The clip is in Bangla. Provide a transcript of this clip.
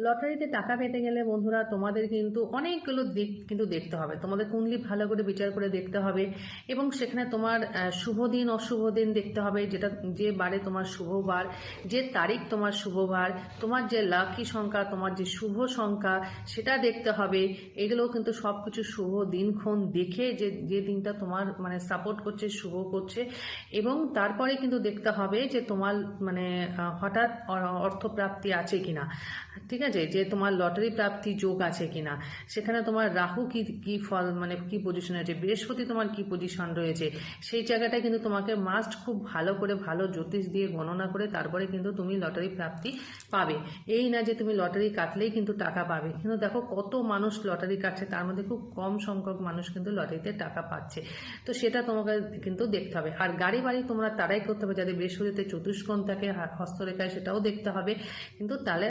লটারিতে টাকা পেতে গেলে বন্ধুরা তোমাদের কিন্তু অনেকগুলো দিক কিন্তু দেখতে হবে। তোমাদের কুণ্ডলী ভালো করে বিচার করে দেখতে হবে এবং সেখানে তোমার শুভ দিন অশুভ দিন দেখতে হবে, যেটা যে বারে তোমার শুভ বার, যে তারিখ তোমার শুভ বার, তোমার যে লাকি সংখ্যা, তোমার যে শুভ সংখ্যা সেটা দেখতে হবে। এগুলো কিন্তু সব কিছু শুভ দিনক্ষণ দেখে যে যে দিনটা তোমার মানে সাপোর্ট করছে, শুভ করছে, এবং তারপরে কিন্তু দেখতে হবে যে তোমার মানে হঠাৎ অর্থপ্রাপ্তি আছে কিনা, ঠিক আছে, যে তোমার লটারি প্রাপ্তি যোগ আছে কিনা, সেখানে তোমার রাহু কি কি ফল মানে কি পজিশন আছে, বৃহস্পতি তোমার কি পজিশন রয়েছে, সেই জায়গাটা কিন্তু তোমাকে মাস্ট খুব ভালো করে ভালো জ্যোতিষ দিয়ে গণনা করে তারপরে কিন্তু তুমি লটারি প্রাপ্তি পাবে। এই না যে তুমি লটারি কাটলেই কিন্তু টাকা পাবে, কিন্তু দেখো কত মানুষ লটারি কাটছে, তার মধ্যে খুব কম সংখ্যক মানুষ কিন্তু লটারিতে টাকা পাচ্ছে। তো সেটা তোমাকে কিন্তু দেখতে হবে। আর গাড়ি বাড়ি তোমরা তারাই করতে হবে যাদের বৃহস্পতিতে চতুষ্কোণ থাকে হস্তরেখায়, সেটাও দেখতে হবে কিন্তু তাহলে